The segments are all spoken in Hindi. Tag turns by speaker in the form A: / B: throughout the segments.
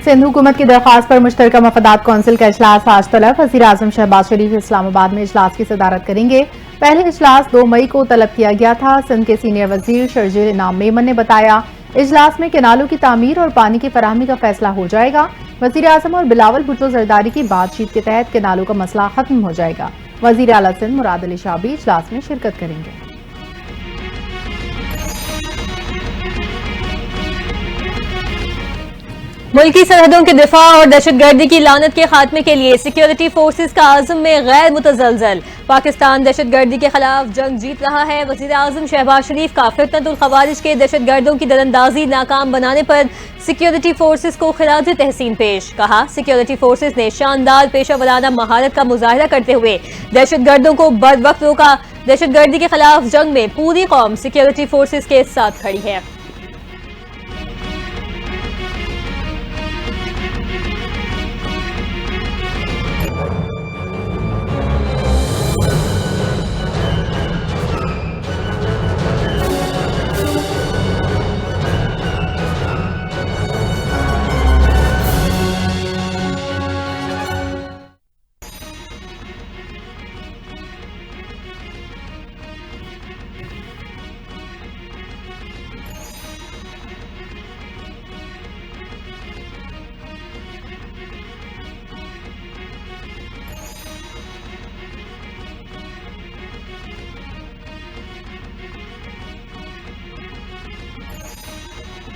A: सिंध हुकूमत की दरख्वास्त पर मुश्तरका मफादात कौंसिल का इजलास आज तलब। वज़ीर आज़म शहबाज शरीफ इस्लामाबाद में इजलास की सदारत करेंगे। पहले इजलास 2 मई को तलब किया गया था। सिंध के सीनियर वजीर शर्जील इनाम मेमन ने बताया, इजलास में केनालों की तामीर और पानी की फराहमी का फैसला हो जाएगा। वज़ीर आज़म और बिलावल भुट्टो जरदारी की बातचीत के तहत केनालों का मसला खत्म हो जाएगा। वज़ीर आला सिंध मुराद अली शाह भी इजलास में शिरकत करेंगे।
B: मुल्की सरहदों के दिफा और दहशतगर्दी की लानत के खात्मे के लिए सिक्योरिटी फोर्सेज का आज़म में गैर मुतज़लज़ल। पाकिस्तान दहशतगर्दी के खिलाफ जंग जीत रहा है। वज़ीर आज़म शहबाज शरीफ का फितनतुल खवारिज के दहशतगर्दों की दरअंदाजी नाकाम बनाने पर सिक्योरिटी फोर्सेज को खिराज तहसीन पेश। कहा, सिक्योरिटी फोर्सेज ने शानदार पेशा वराना महारत का मुजाहिरा करते हुए दहशतगर्दों को बरवक्त रोका। दहशतगर्दी के खिलाफ जंग में पूरी कौम सिक्योरिटी फोर्सेज के साथ खड़ी है।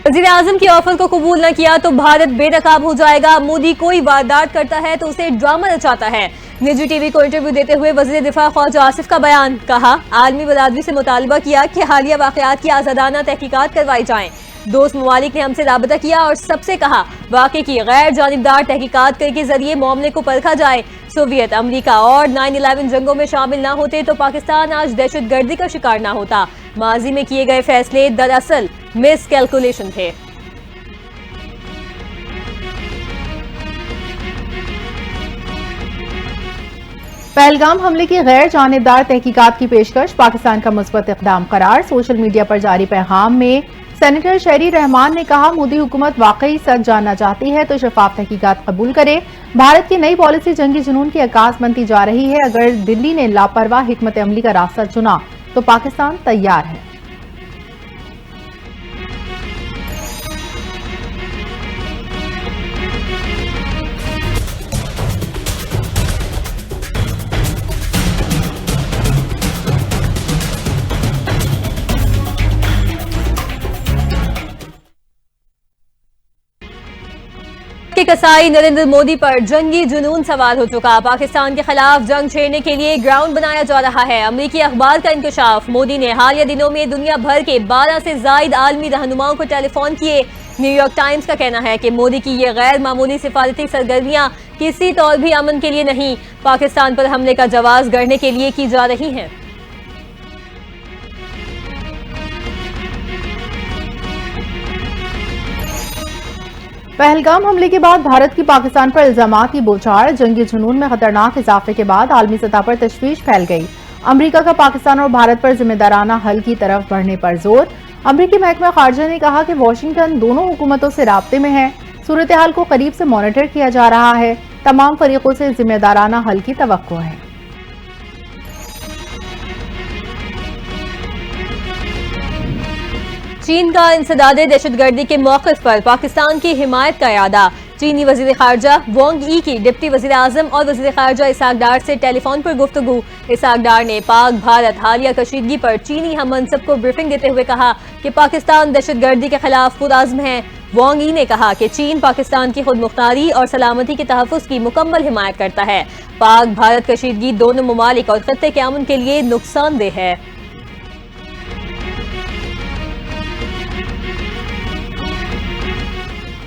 B: वज़ीर आज़म की ऑफर को कबूल न किया तो भारत बेनकाब हो जाएगा। मोदी कोई वारदात करता है तो उसे ड्रामा रचाता है। निजी टीवी को इंटरव्यू देते हुए वज़ीर दिफा ख्वाजा आसिफ का बयान। कहा, आलमी बरादरी से मुतालबा किया कि हालिया वाक़यात की आज़ादाना तहकीकात करवाई जाएं। दोस्त ममालिक ने हमसे राबता किया और सबसे कहा, वाक़े की गैर जानिबदार तहकीकात के जरिए मामले को परखा जाए। सोवियत, अमरीका और 9/11 जंगों में शामिल ना होते तो पाकिस्तान आज दहशतगर्दी का शिकार ना होता। माजी में किए गए फैसले दरअसल मिस कैलकुलेशन थे।
A: पहलगाम हमले की गैर जानिबदार तहकीकात की पेशकश पाकिस्तान का मुस्बत इक़दाम करार। सोशल मीडिया पर जारी पैगाम में सेनेटर शहरी रहमान ने कहा, मोदी हुकूमत वाकई सच जानना चाहती है तो शफाफ तहकीकात कबूल करे। भारत की नई पॉलिसी जंगी जुनून की अक्कास बनती जा रही है। अगर दिल्ली ने लापरवाह हिकमत अमली का रास्ता चुना तो पाकिस्तान तैयार है।
B: कसाई नरेंद्र मोदी पर जंगी जुनून सवार हो चुका। पाकिस्तान के खिलाफ जंग छेड़ने के लिए ग्राउंड बनाया जा रहा है। अमरीकी अखबार का इंकशाफ, मोदी ने हालिया दिनों में दुनिया भर के 12 से जायद आलमी रहनुमाओं को टेलीफोन किए। न्यूयॉर्क टाइम्स का कहना है कि मोदी की ये गैर मामूली सिफारती सरगर्मियां किसी तौर भी अमन के लिए नहीं, पाकिस्तान पर हमले का जवाब गढ़ने के लिए की जा रही हैं।
A: पहलगाम हमले के बाद भारत की पाकिस्तान पर इल्जामात की बौछार। जंगी जुनून में खतरनाक इजाफे के बाद आलमी सतह पर तशवीश फैल गई। अमेरिका का पाकिस्तान और भारत पर जिम्मेदाराना हल की तरफ बढ़ने पर जोर। अमेरिकी महकमा खारजा ने कहा कि वाशिंगटन दोनों हुकूमतों से राब्ते में है। सूरत हाल को करीब से मॉनिटर किया जा रहा है। तमाम फरीकों से जिम्मेदाराना हल की तवक्को है।
B: चीन का इंसदादे दहशतगर्दी के मौक़िफ़ पर पाकिस्तान की हिमायत का इरादा। चीनी वज़ीर ख़ारजा वांग यी की डिप्टी वज़ीर आज़म और वज़ीर ख़ारजा इसहाक डार से टेलीफोन पर गुफ्तगू। इसहाक डार ने पाक भारत हालिया कशीदगी पर चीनी हम मनसब को ब्रीफिंग देते हुए कहा कि पाकिस्तान दहशतगर्दी के खिलाफ पुरआज़्म है। वांग यी ने कहा कि चीन पाकिस्तान की खुद मुख्तारी और सलामती के तहफ़्फ़ुज़ की मुकम्मल हिमायत करता है। पाक भारत कशीदगी दोनों ममालिक और ख़ित्ते के अमन के लिए नुकसानदेह है।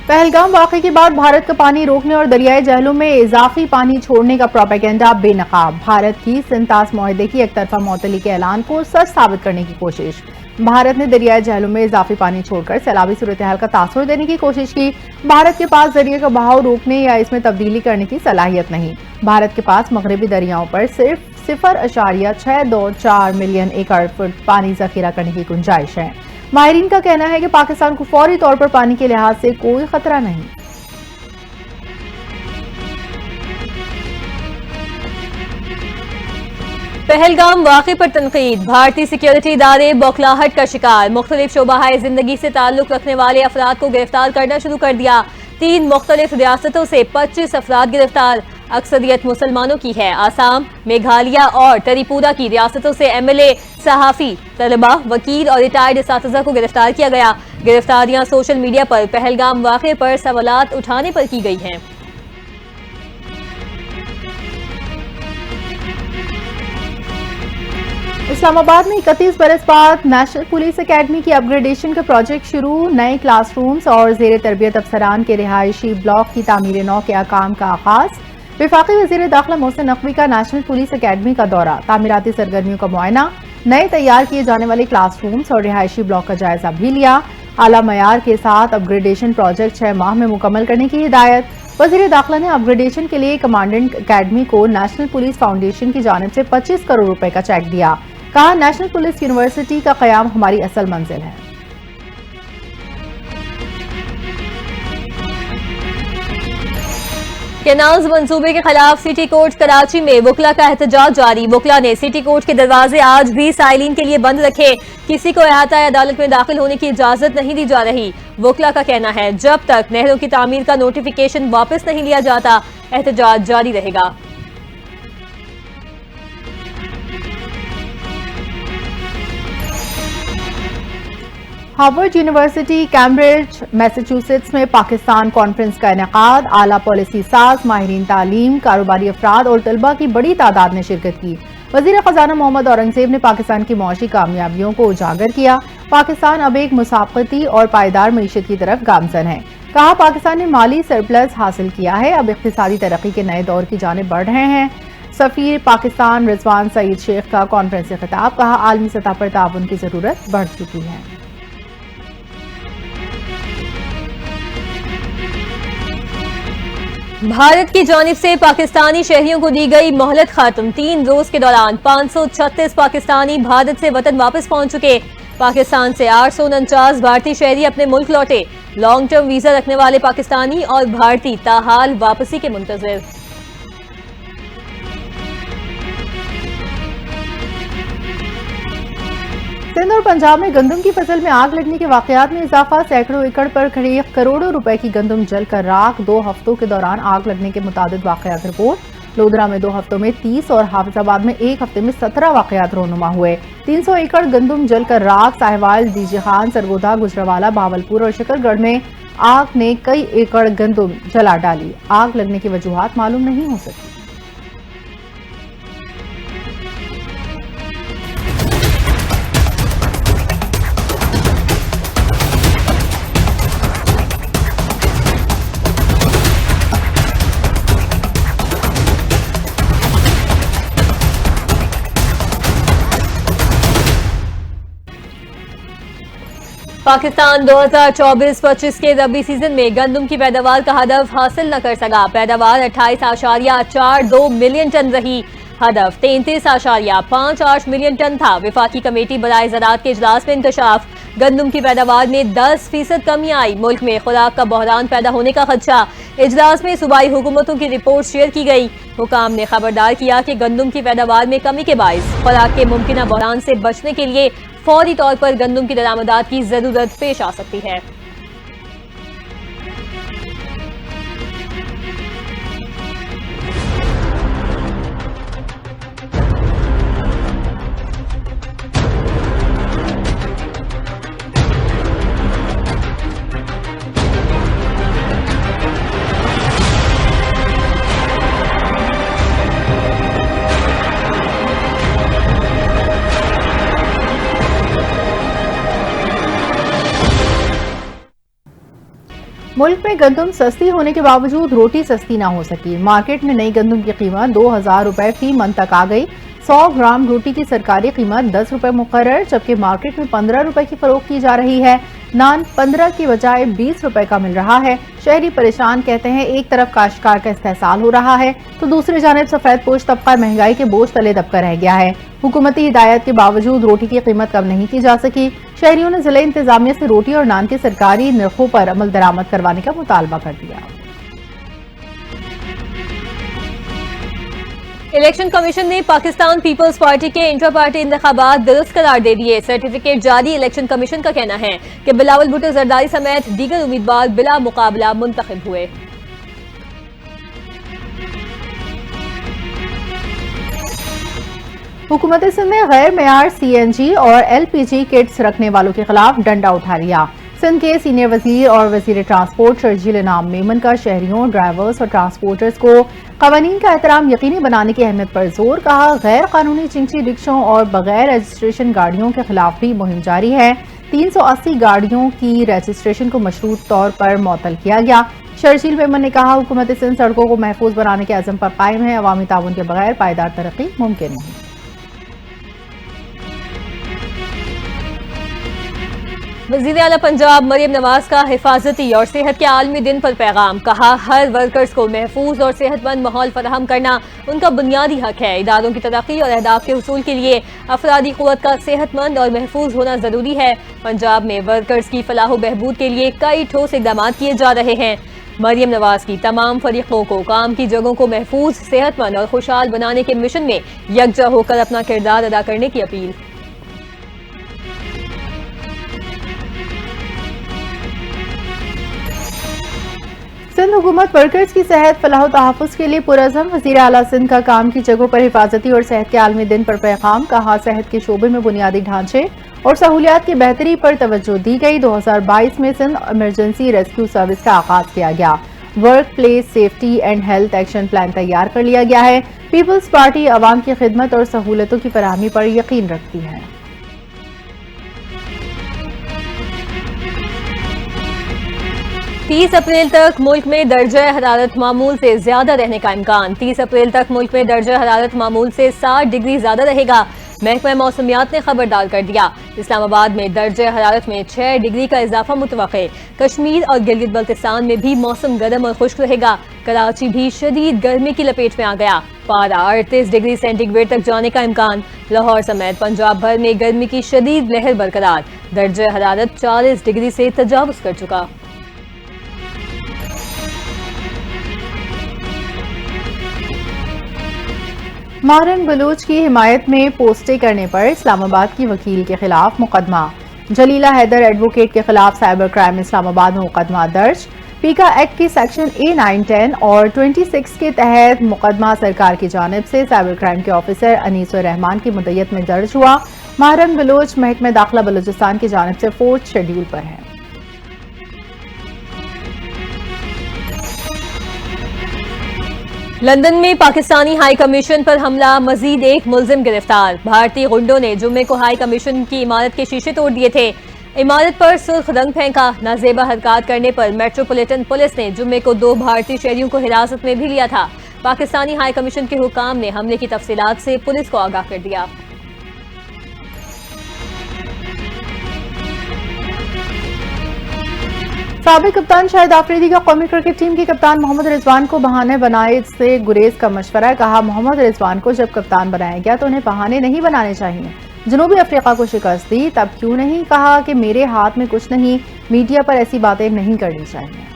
A: पहलगाम वाक़े के बाद भारत का पानी रोकने और दरियाई जहलों में इजाफी पानी छोड़ने का प्रोपेगेंडा बेनकाब। भारत की सिंतास मुआहदे की एक तरफा मुअत्तली के ऐलान को सच साबित करने की कोशिश। भारत ने दरियाई जहलों में इजाफी पानी छोड़कर सैलाबी सूरत हाल का तासुर देने की कोशिश की। भारत के पास दरिया का बहाव रोकने या इसमें तब्दीली करने की सलाहियत नहीं। भारत के पास मगरबी दरियाओं पर सिर्फ 0.624 मिलियन एकड़ फुट पानी जखीरा करने की गुंजाइश है। माहिरीन का कहना है कि पाकिस्तान को फौरी तौर पर पानी के लिहाज से कोई खतरा नहीं।
B: पहलगाम वाक़े पर तनकीद। भारतीय सिक्योरिटी इदारे बौखलाहट का शिकार। मुख्तलिफ शोबाहाए जिंदगी से ताल्लुक रखने वाले अफराद को गिरफ्तार करना शुरू कर दिया। 3 मुख्तलिफ रियासतों से 25 अफराद गिरफ्तार। अक्सरियत मुसलमानों की है। आसाम, मेघालय और त्रिपुरा की रियासतों से MLA, सहाफ़ी, तलबा, वकील और रिटायर्ड इसातिज़ा को गिरफ्तार किया गया। गिरफ्तारियां सोशल मीडिया पर पहलगाम वाक़े पर सवालात उठाने पर की गई हैं।
A: इस्लामाबाद में 31 बरस बाद नेशनल पुलिस एकेडमी की अपग्रेडेशन का प्रोजेक्ट शुरू। नए क्लासरूम्स और जेर तरबियत अफसरान के रिहायशी ब्लॉक की तामीर नौ के काम का आगाज। वफाकी वज़ीर दाखिला मोहसिन नकवी का नेशनल पुलिस एकेडमी का दौरा। तामीराती सरगर्मियों का मुआयना। नए तैयार किए जाने वाले क्लासरूम्स और रिहायशी ब्लॉक का जायजा भी लिया। आला मयार के साथ अपग्रेडेशन प्रोजेक्ट 6 माह में मुकम्मल करने की हिदायत। वज़ीर दाखिला ने अपग्रेडेशन के लिए कमांडेंट एकेडमी को नेशनल पुलिस फाउंडेशन की जानिब से 25 करोड़ रुपए का चेक दिया। कहा, नेशनल पुलिस यूनिवर्सिटी का क़याम हमारी असल मंजिल है।
B: केनाल्स मंसूबे के खिलाफ सिटी कोर्ट कराची में वकला का एहतजाज जारी। वकला ने सिटी कोर्ट के दरवाजे आज भी साइलिन के लिए बंद रखे। किसी को अहाता अदालत में दाखिल होने की इजाजत नहीं दी जा रही। वकला का कहना है, जब तक नहरों की तामीर का नोटिफिकेशन वापस नहीं लिया जाता, एहतजाज जारी रहेगा।
A: हार्वर्ड यूनिवर्सिटी कैम्ब्रिज मैसाचुसेट्स में पाकिस्तान कॉन्फ्रेंस का इनेकाद। आला पॉलिसी साज, माहिरीन तालीम, कारोबारी अफराद और तलबा की बड़ी तादाद ने शिरकत की। वजीर खजाना मोहम्मद औरंगजेब ने पाकिस्तान की मौशी कामयाबियों को उजागर किया। पाकिस्तान अब एक मुसाबकती और पायदार मईशत की तरफ गामजन है। कहा, पाकिस्तान ने माली सरप्लस हासिल किया है, अब इक्तिसादी तरक्की के नए दौर की जानिब बढ़ रहे हैं। सफीर पाकिस्तान रिजवान सईद शेख का कॉन्फ्रेंस से खिताब। कहा, आलमी सतह पर ताउन की जरूरत बढ़ चुकी है।
B: भारत की जानिब से पाकिस्तानी शहरियों को दी गई मोहलत खत्म। 3 रोज के दौरान 536 पाकिस्तानी भारत से वतन वापस पहुंच चुके। पाकिस्तान से 849 भारतीय शहरी अपने मुल्क लौटे। लॉन्ग टर्म वीजा रखने वाले पाकिस्तानी और भारतीय ताहाल वापसी के मुंतजिर।
A: सिंध और पंजाब में गंदम की फसल में आग लगने के वाकयात में इजाफा। सैकड़ों एकड़ पर करीब करोड़ों रुपए की गंदम जलकर राख। 2 हफ्तों के दौरान आग लगने के मुताबिक वाकयात रिपोर्ट। लोधरा में 2 हफ्तों में 30 और हाफिजाबाद में 1 हफ्ते में 17 वाकयात रोनुमा हुए। 300 एकड़ गंदम जलकर राख। साहिवाल, डीजे खान, सरगोधा, गुजरावाला, बावलपुर और शकरगढ़ में आग ने कई एकड़ गंदम जला डाली। आग लगने की वजूहात मालूम नहीं हो सकी।
B: पाकिस्तान 2024-25 के रबी सीजन में गंदम की पैदावार का हदफ हासिल न कर सका। पैदावार 28.42 मिलियन टन रही। हदफ 33.58 मिलियन टन था। वफाकी कमेटी बराए ज़राअत के इजलास में इंकशाफ। गंदम की पैदावार में 10% कमी आई। मुल्क में खुराक का बहरान पैदा होने का खदशा। इजलास में सूबाई हुकूमतों की रिपोर्ट शेयर की गई। हुकाम ने खबरदार किया कि गंदम की पैदावार में कमी के बायस खुराक के मुमकिन बहरान से बचने के लिए फौरी तौर पर गंदम की दरामदात की जरूरत पेश आ सकती है।
A: मुल्क में गंदम सस्ती होने के बावजूद रोटी सस्ती ना हो सकी। मार्केट में नई गंदम की कीमत 2000 रुपए फी मन तक आ गई। 100 ग्राम रोटी की सरकारी कीमत 10 रुपए मुकर्रर, जबकि मार्केट में 15 रुपए की फरोख्त की जा रही है। नान 15 की बजाय 20 रुपए का मिल रहा है। शहरी परेशान, कहते हैं एक तरफ काश्तकार का इस्तेहसाल हो रहा है तो दूसरी जानिब सफेद पोश तबका महंगाई के बोझ तले दबकर रह गया है। हुकूमती हिदायत के बावजूद रोटी की कीमत कम नहीं की जा सकी। शहरियों ने जिला इंतजामिया से रोटी और नान के सरकारी नरखों पर अमल दरामद करवाने का मुतालबा कर दिया।
B: इलेक्शन कमीशन ने पाकिस्तान पीपल्स पार्टी के इंट्रा पार्टी इंतखाबात दुरुस्त करार दे दिए। सर्टिफिकेट जारी। इलेक्शन कमीशन का कहना है कि बिलावल भुट्टो जरदारी समेत दीगर उम्मीदवार बिला मुकाबला मुंतखब हुए।
A: हुकूमत सिंध ने गैर मेयार CNG और LPG किट्स रखने वालों के खिलाफ डंडा उठा लिया। सिंध के सीनियर वजीर और वजीर ट्रांसपोर्ट शर्जील इनाम मेमन का शहरियों, ड्राइवर्स और ट्रांसपोर्टर्स को कवानीन का एहतराम यकीनी बनाने की अहमियत पर जोर। कहा, गैर कानूनी चिंची रिक्शों और बगैर रजिस्ट्रेशन गाड़ियों के खिलाफ भी मुहिम जारी है। 380 गाड़ियों की रजिस्ट्रेशन को मशरूत तौर पर मुअत्तल किया गया। शर्जील मेमन ने कहा, हुकूमत सिंध सड़कों को महफूज बनाने के अज़म पर कायम है। अवामी ताउन के बगैर पायदार तरक्की मुमकिन नहीं।
B: वज़ीर आला पंजाब मरियम नवाज का हिफाजती और सेहत के आलमी दिन पर पैगाम। कहा, हर वर्कर्स को महफूज और सेहतमंद माहौल फराहम करना उनका बुनियादी हक है। इदारों की तरक्की और अहदाफ के हुसूल के लिए अफरादी क़ुव्वत का सेहतमंद और महफूज होना जरूरी है। पंजाब में वर्कर्स की फलाह बहबूद के लिए कई ठोस इक़दाम किए जा रहे हैं। मरियम नवाज की तमाम फरीकों को काम की जगहों को महफूज, सेहतमंद और खुशहाल बनाने के मिशन में यकजा होकर अपना किरदार अदा करने की अपील।
A: सिंध हुकूमत वर्कर्स की सेहत, फलाह तहफ़्फ़ुज़ के लिए पुरअज़म। वज़ीर आला सिंध का काम की जगहों पर हिफाजती और सेहत के आलमी दिन पर पैगाम। कहा, सेहत के शोबे में बुनियादी ढांचे और सहूलियात की बेहतरी पर तवज्जो दी गई। 2022 में सिंध इमरजेंसी रेस्क्यू सर्विस का आगाज किया गया। Work place safety and health action plan तैयार कर लिया गया है। पीपल्स पार्टी अवाम की खिदमत और सहूलतों की फराहमी पर यकीन रखती है।
B: 30 अप्रैल तक मुल्क में दर्जा हरारत मामूल से ज्यादा रहने का इम्कान। 30 अप्रैल तक मुल्क में दर्जा हरारत मामूल से 60 डिग्री ज्यादा रहेगा। महकमा मौसमियात ने खबरदार कर दिया। इस्लामाबाद में दर्जा हरारत में 6 डिग्री का इजाफा मुतवक्के। कश्मीर और गिलगित बल्तिस्तान में भी मौसम गर्म और खुश्क रहेगा। कराची भी शदीद गर्मी की लपेट में आ गया। पारा 38 डिग्री सेंटीग्रेड तक जाने का इम्कान। लाहौर समेत पंजाब भर में गर्मी की शदीद लहर बरकरार। दर्जा हरारत 40 डिग्री से तजावुज कर चुका।
A: मारन बलूच की हिमायत में पोस्टें करने पर इस्लामाबाद की वकील के खिलाफ मुकदमा। जलीला हैदर एडवोकेट के खिलाफ साइबर क्राइम इस्लामाबाद में मुकदमा दर्ज। पीका एक्ट की सेक्शन A9, 10 और 26 के तहत मुकदमा सरकार की जानिब से साइबर क्राइम के ऑफिसर अनीसुर रहमान की मुद्दत में दर्ज हुआ। मारन बलूच महकमा दाखिला बलूचिस्तान की जानिब से 4th शेड्यूल पर है।
B: लंदन में पाकिस्तानी हाई कमीशन पर हमला, मजीद एक मुल्जिम गिरफ्तार। भारतीय गुंडों ने जुम्मे को हाई कमीशन की इमारत के शीशे तोड़ दिए थे। इमारत पर सुर्ख रंग फेंका। नाजेबा हरकत करने पर मेट्रोपॉलिटन पुलिस ने जुम्मे को 2 भारतीय शहरियों को हिरासत में भी लिया था। पाकिस्तानी हाई कमीशन के हुकाम ने हमले की तफसीलात से पुलिस को आगाह कर दिया।
A: साबिक कप्तान शाहिद आफरीदी का कौमी क्रिकेट टीम के कप्तान मोहम्मद रिजवान को बहाने बनाए से गुरेज का मशवरा। कहा, मोहम्मद रिजवान को जब कप्तान बनाया गया तो उन्हें बहाने नहीं बनाने चाहिए। जनूबी अफ्रीका को शिकस्त दी तब क्यों नहीं कहा कि मेरे हाथ में कुछ नहीं। मीडिया पर ऐसी बातें नहीं करनी चाहिए।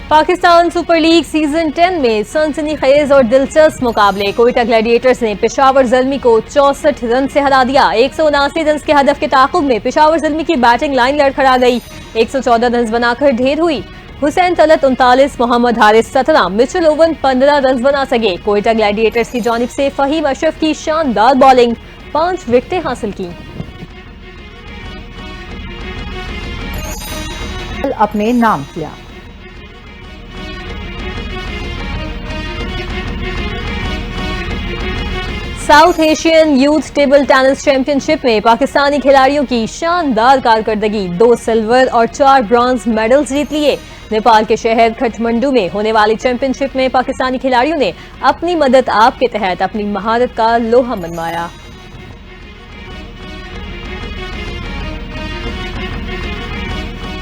B: पाकिस्तान सुपर लीग सीजन 10 में सनसनीखेज और दिलचस्प मुकाबले। कोयटा ग्लैडिएटर्स ने पेशावर ज़ल्मी को 64 रन से हरा दिया। 179 रन के हदफ के ताक़ुब में पेशावर ज़ल्मी की बैटिंग लाइन लड़खड़ा गई। 114 रन बनाकर ढेर हुई। Hussain Talat 39, Mohammad Haris 17, Mitchell Owen 15 run बना सके। कोयटा ग्लैडिएटर्स की जानिब से फहीम अशरफ की शानदार बॉलिंग, 5 विकेटें हासिल की।
A: अपने नाम किया।
B: South Asian youth table tennis championship में पाकिस्तानी खिलाड़ियों की शानदार कारकर्दगी। 2 सिल्वर और 4 ब्रॉन्ज मेडल्स जीत लिए। नेपाल के शहर काठमांडू में होने वाली चैंपियनशिप में पाकिस्तानी खिलाड़ियों ने अपनी मदद आप के तहत अपनी महारत का लोहा मनवाया।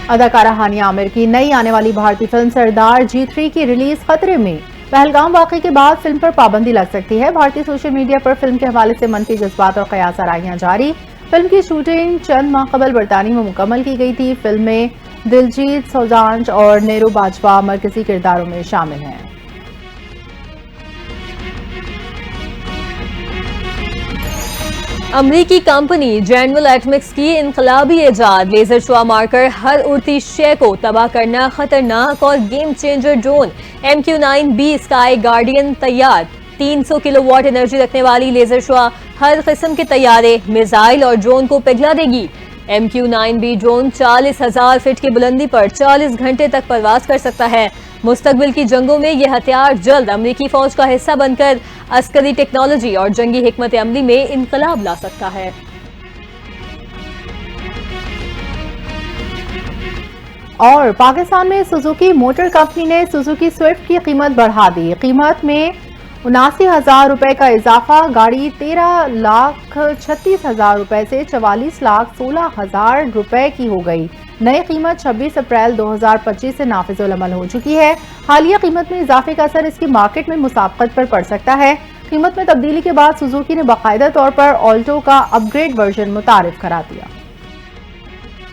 A: अदाकारा हानिया आमिर की नई आने वाली भारतीय फिल्म सरदार G3 की रिलीज खतरे में। पहलगाम वाक़े के बाद फिल्म पर पाबंदी लग सकती है। भारतीय सोशल मीडिया पर फिल्म के हवाले से मनफी जज्बात और कयास आराइयां जारी। फिल्म की शूटिंग चंद माह कबल बरतानिया में मुकम्मल की गई थी। फिल्म में दिलजीत सोजांच और नेहरू बाजवा मरकजी किरदारों में शामिल हैं।
B: अमरीकी कंपनी जनरल एटॉमिक्स की इनकलाबी इजाद लेजर शुआ मारकर हर उड़ती शय को तबाह करना खतरनाक और game changer drone MQ-9B sky guardian तैयार। 300 किलोवाट एनर्जी रखने वाली लेजर शुआ हर किस्म के तैयारे, मिसाइल और ड्रोन को पिघला देगी। MQ-9B ड्रोन 40,000 फीट की बुलंदी पर 40 घंटे तक परवाज कर सकता है। मुस्तकबिल की जंगों में यह हथियार जल्द अमरीकी फौज का हिस्सा बनकर अस्करी टेक्नोलॉजी और जंगी हिकमत अमली में इनकलाब ला सकता है।
A: और पाकिस्तान में सुजुकी मोटर कंपनी ने सुजुकी स्विफ्ट की कीमत बढ़ा दी। कीमत में 79,000 रुपए का इजाफा। गाड़ी 13,36,000 रुपए से 44,16,000 रुपए की हो गई। नई कीमत 26 अप्रैल 2025 से नाफिजुल अमल हो चुकी है। हालिया कीमत में इजाफे का असर इसकी मार्केट में मुसाबकत पर पड़ सकता है। कीमत में तब्दीली के बाद सुजुकी ने बाकायदा तौर पर ऑल्टो का अपग्रेड वर्जन मुतारिफ करा दिया।